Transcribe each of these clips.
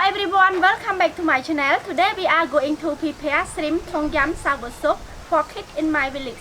everyone, welcome back to my channel. Today we are going to prepare shrimp tom yum sour soup for kids in my village.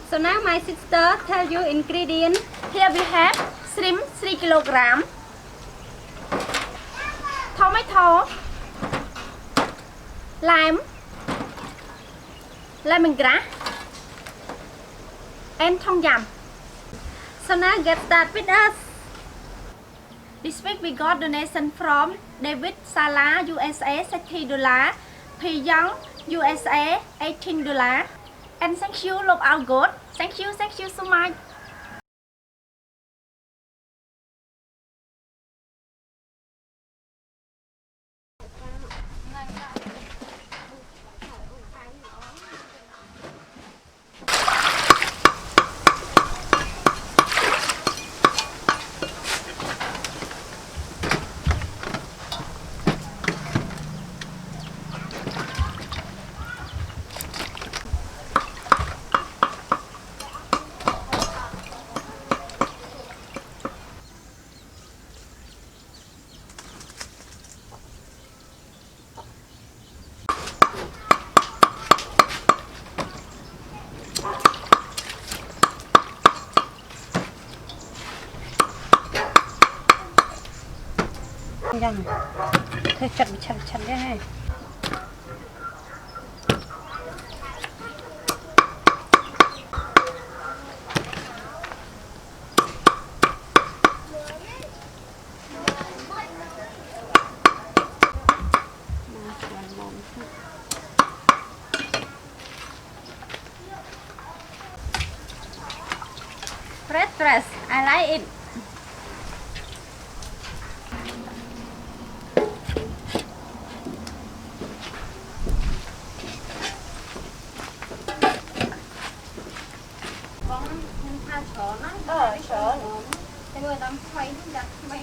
So now my sister tell you ingredients. Here we have shrimp 3 kg, tomato, lime, lemongrass, and tom yum. So now get started with us. This week we got donation from David Sala USA $60, P Young USA $18, and thank you, love our God. Thank you so much. Dần thôi chặt ra này. Fresh, I like it. Sợ cái người ta quay đặt mày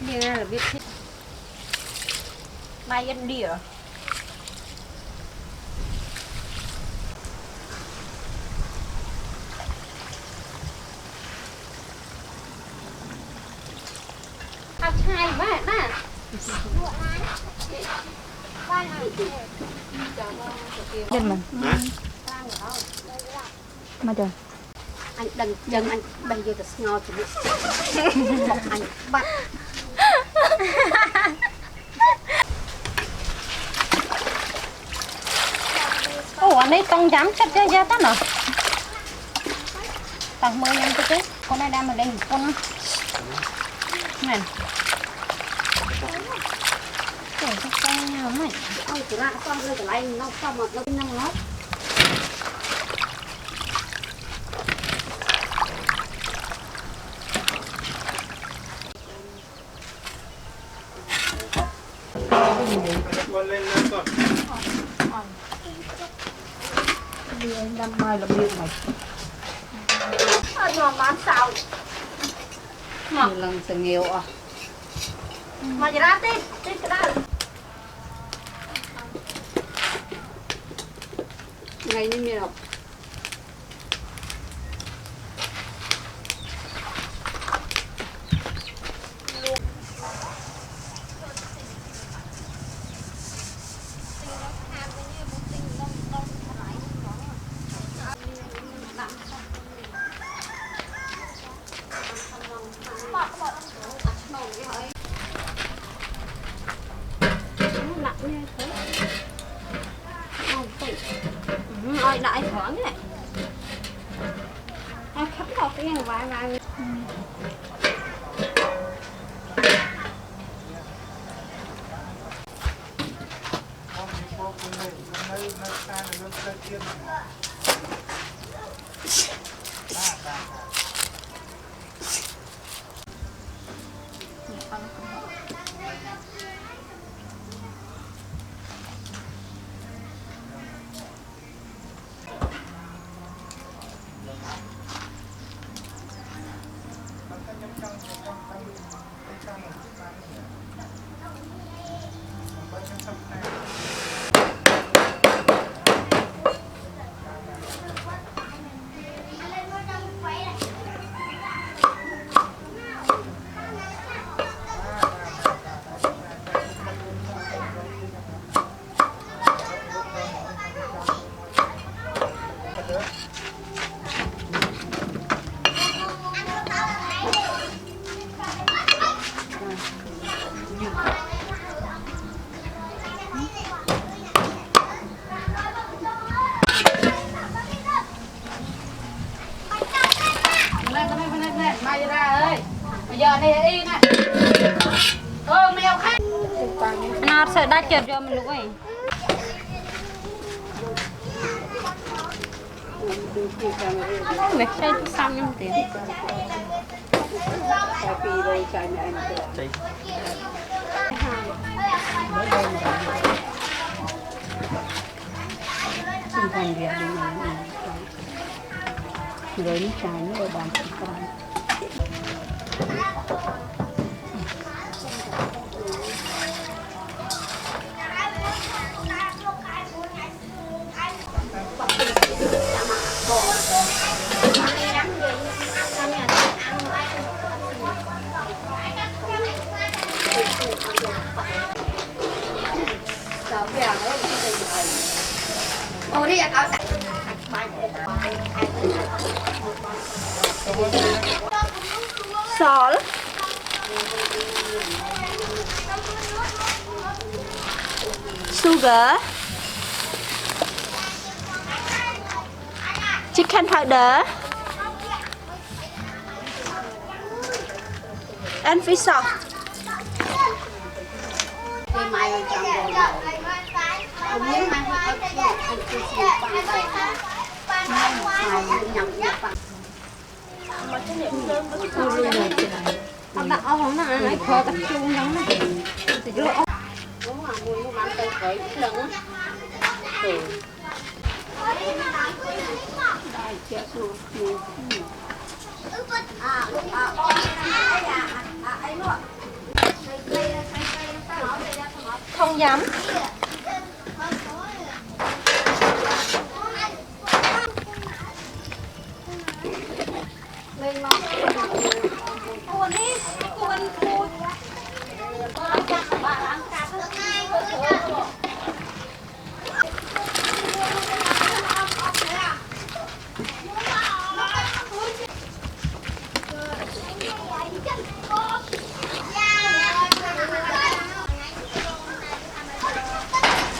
nghe là biết thích mai ăn đĩa học hai mà nè dân mình mà trời anh đừng dân anh bây giờ được ngồi thì một anh bắt ủa anh ấy con dám chất ra tắt rồi tặng mơ nhanh chứ con này đang mà lên con này để cho con nhau mày ôi tụi lại con rơi tụi lại nó xong rồi nó năng nó lên con đi anh đâm mai là miệng mày ngon bán sao nhiều lần sẽ nghèo à mà chỉ ra tí cái đó ngày nên miệng học ôi đại thoáng này khắp vào cái này vài Mày ra ơi. Bây giờ này đi nè. Mèo khác. Nó sợ đá chợt rồi mình lúc ấy. Mẹ chơi tôi xong nhưng tiền. Xin thành việc đi này. Rồi nó trái nó ở bàn chỉ con. Salt, sugar, chicken powder, and fish sauce. Ông đặt ông không ăn này kho tập trung lắm. Đúng mà mua bán tay khởi lần á. Không dám.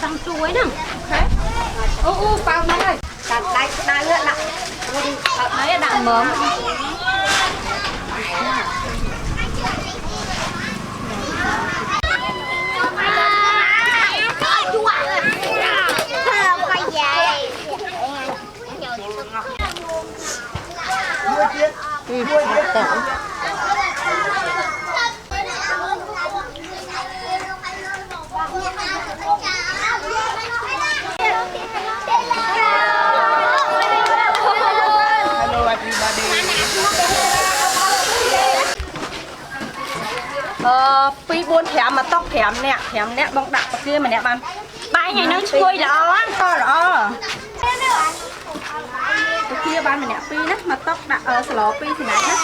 Xong chuối nè. Bao nó ơi. Đá lượn lại. Đấy là đạn mớm. Pi buôn thèm mà tóc thèm nè bông đặt vào kia mà nè bạn bay này nó chui đó to đó cái kia bạn mà nè pi nè mà tóc đặt ở sờ pi thì này hết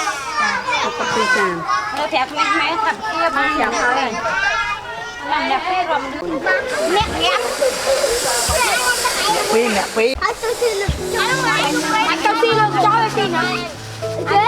tóc pi sàn nó thèm mẹ thật kia bạn thèm thôi làm nè pi rồi mẹ ghét pi Anh cho xin được cho xin này. Thế.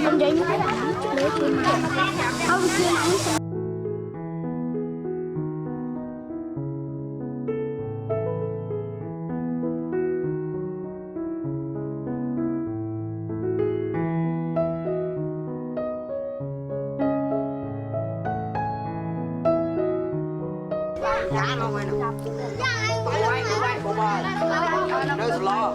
Không vậy như thế nào? Để tìm không kia giá nó quay nè quay nơi sờ lo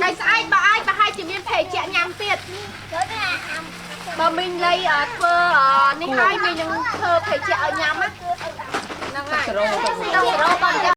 ไก่สะไอ้บ่ไอ้บ่ให้จะมีเพจแจกยำเปียดบ่มินเลยเธอนี่ให้มียังเธอเพจแจกยำอ่ะนั่งไงต้องรอก่อน